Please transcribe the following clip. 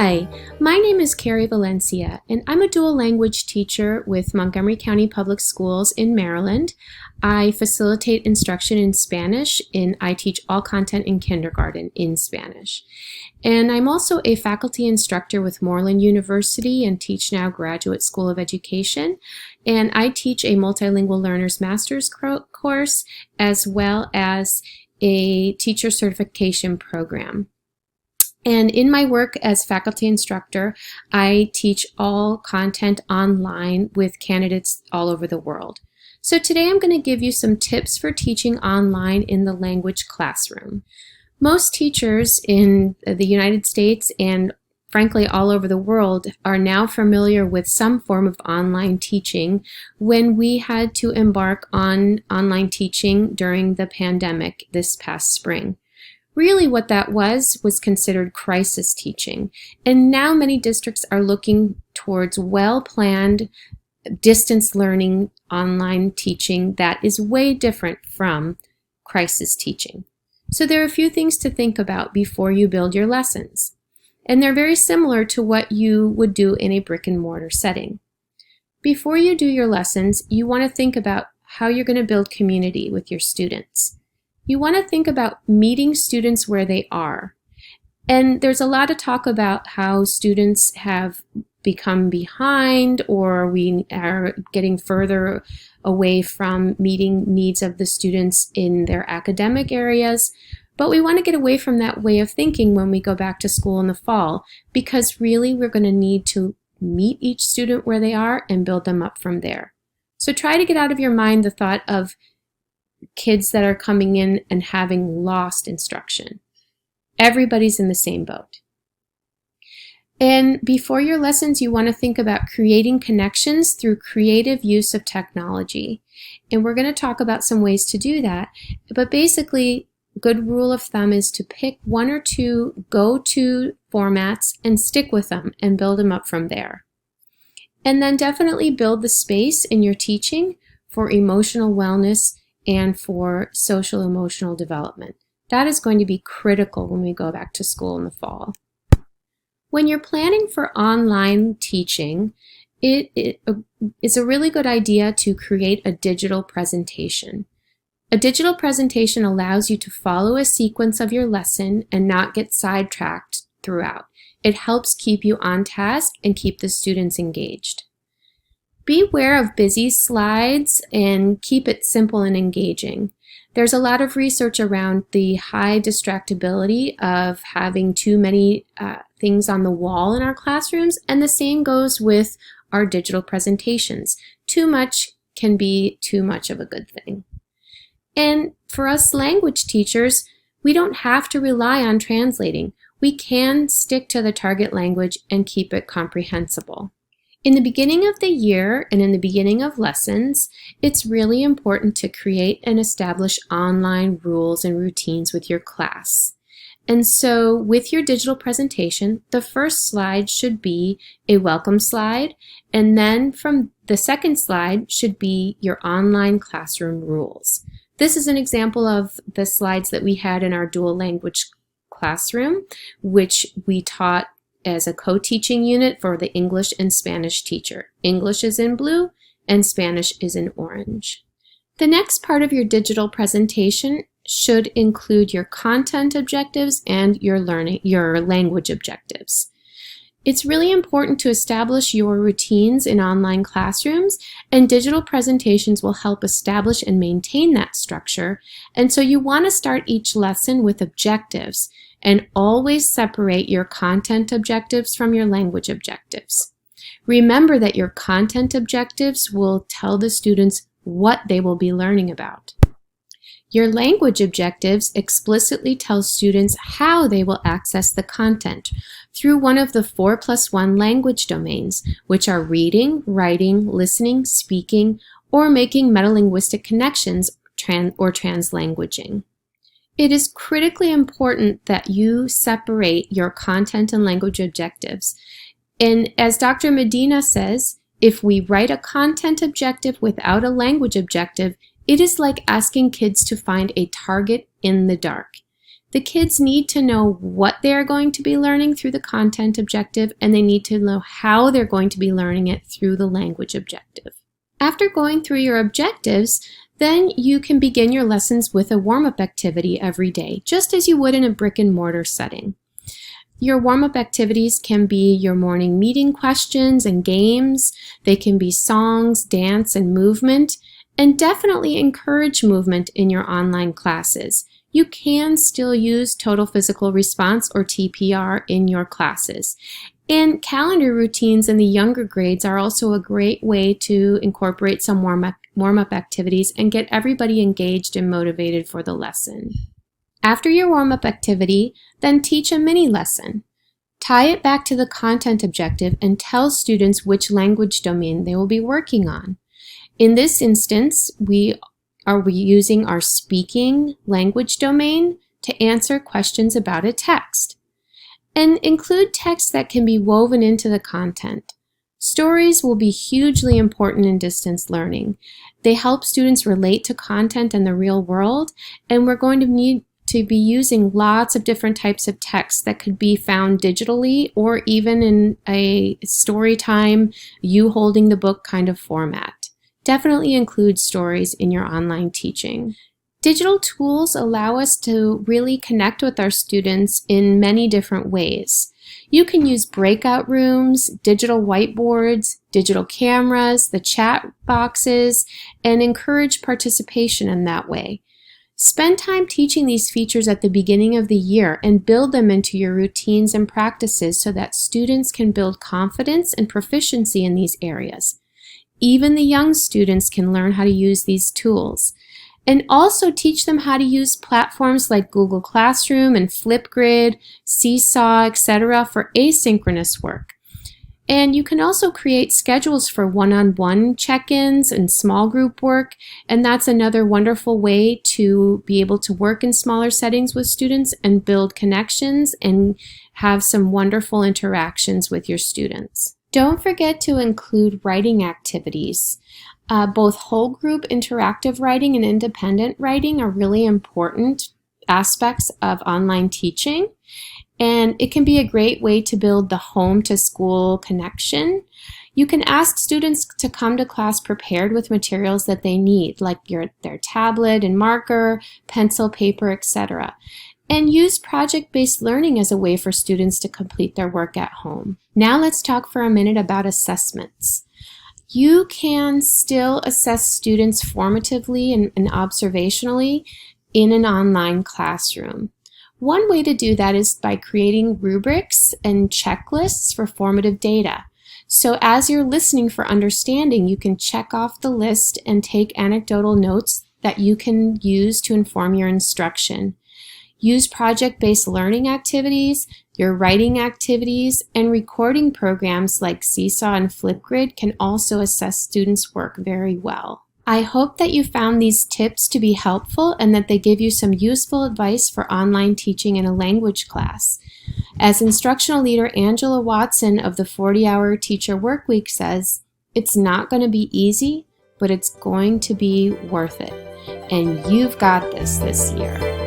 Hi, my name is Kerri Valencia, and I'm a dual language teacher with Montgomery County Public Schools in Maryland. I facilitate instruction in Spanish, and I teach all content in kindergarten in Spanish. And I'm also a faculty instructor with Moreland University and Teach Now Graduate School of Education. And I teach a multilingual learner's master's course as well as a teacher certification program. And in my work as faculty instructor, I teach all content online with candidates all over the world. So today I'm going to give you some tips for teaching online in the language classroom. Most teachers in the United States and frankly all over the world are now familiar with some form of online teaching when we had to embark on online teaching during the pandemic this past spring. Really what that was considered crisis teaching, and now many districts are looking towards well-planned distance learning online teaching that is way different from crisis teaching. So there are a few things to think about before you build your lessons, and they're very similar to what you would do in a brick and mortar setting. Before you do your lessons, you want to think about how you're going to build community with your students. You want to think about meeting students where they are. And there's a lot of talk about how students have become behind or we are getting further away from meeting needs of the students in their academic areas. But we want to get away from that way of thinking when we go back to school in the fall, because really we're going to need to meet each student where they are and build them up from there. So try to get out of your mind the thought of kids that are coming in and having lost instruction. Everybody's in the same boat. And before your lessons, you want to think about creating connections through creative use of technology. And we're going to talk about some ways to do that. But basically, a good rule of thumb is to pick one or two go-to formats and stick with them and build them up from there. And then definitely build the space in your teaching for emotional wellness and for social emotional development. That is going to be critical when we go back to school in the fall. When you're planning for online teaching, it is a really good idea to create a digital presentation. A digital presentation allows you to follow a sequence of your lesson and not get sidetracked throughout. It helps keep you on task and keep the students engaged. Beware of busy slides and keep it simple and engaging. There's a lot of research around the high distractibility of having too many things on the wall in our classrooms, and the same goes with our digital presentations. Too much can be too much of a good thing. And for us language teachers, we don't have to rely on translating. We can stick to the target language and keep it comprehensible. In the beginning of the year and in the beginning of lessons, it's really important to create and establish online rules and routines with your class. And so with your digital presentation, the first slide should be a welcome slide, and then from the second slide should be your online classroom rules. This is an example of the slides that we had in our dual language classroom, which we taught as a co-teaching unit for the English and Spanish teacher. English is in blue and Spanish is in orange. The next part of your digital presentation should include your content objectives and your language objectives. It's really important to establish your routines in online classrooms, and digital presentations will help establish and maintain that structure. And so you want to start each lesson with objectives and always separate your content objectives from your language objectives. Remember that your content objectives will tell the students what they will be learning about. Your language objectives explicitly tell students how they will access the content through one of the 4+1 language domains, which are reading, writing, listening, speaking, or making metalinguistic connections or translanguaging. It is critically important that you separate your content and language objectives. And as Dr. Medina says, if we write a content objective without a language objective, it is like asking kids to find a target in the dark. The kids need to know what they're going to be learning through the content objective, and they need to know how they're going to be learning it through the language objective. After going through your objectives, then you can begin your lessons with a warm-up activity every day, just as you would in a brick and mortar setting. Your warm-up activities can be your morning meeting questions and games. They can be songs, dance, and movement, and definitely encourage movement in your online classes. You can still use total physical response or TPR in your classes. And calendar routines in the younger grades are also a great way to incorporate some warm-up activities and get everybody engaged and motivated for the lesson. After your warm-up activity, then teach a mini lesson. Tie it back to the content objective and tell students which language domain they will be working on. In this instance, we are using our speaking language domain to answer questions about a text. And include text that can be woven into the content. Stories will be hugely important in distance learning. They help students relate to content in the real world, and we're going to need to be using lots of different types of text that could be found digitally or even in a story time, you holding the book kind of format. Definitely include stories in your online teaching. Digital tools allow us to really connect with our students in many different ways. You can use breakout rooms, digital whiteboards, digital cameras, the chat boxes, and encourage participation in that way. Spend time teaching these features at the beginning of the year and build them into your routines and practices so that students can build confidence and proficiency in these areas. Even the young students can learn how to use these tools. And also teach them how to use platforms like Google Classroom and Flipgrid, Seesaw, etc. for asynchronous work. And you can also create schedules for one-on-one check-ins and small group work, and that's another wonderful way to be able to work in smaller settings with students and build connections and have some wonderful interactions with your students. Don't forget to include writing activities. Both whole group interactive writing and independent writing are really important aspects of online teaching, and it can be a great way to build the home to school connection. You can ask students to come to class prepared with materials that they need, like their tablet and marker, pencil, paper, etc. And use project-based learning as a way for students to complete their work at home. Now let's talk for a minute about assessments. You can still assess students formatively and observationally in an online classroom. One way to do that is by creating rubrics and checklists for formative data. So as you're listening for understanding, you can check off the list and take anecdotal notes that you can use to inform your instruction. Use project-based learning activities, your writing activities, and recording programs like Seesaw and Flipgrid can also assess students' work very well. I hope that you found these tips to be helpful and that they give you some useful advice for online teaching in a language class. As instructional leader Angela Watson of the 40-Hour Teacher Workweek says, it's not going to be easy, but it's going to be worth it. And you've got this year.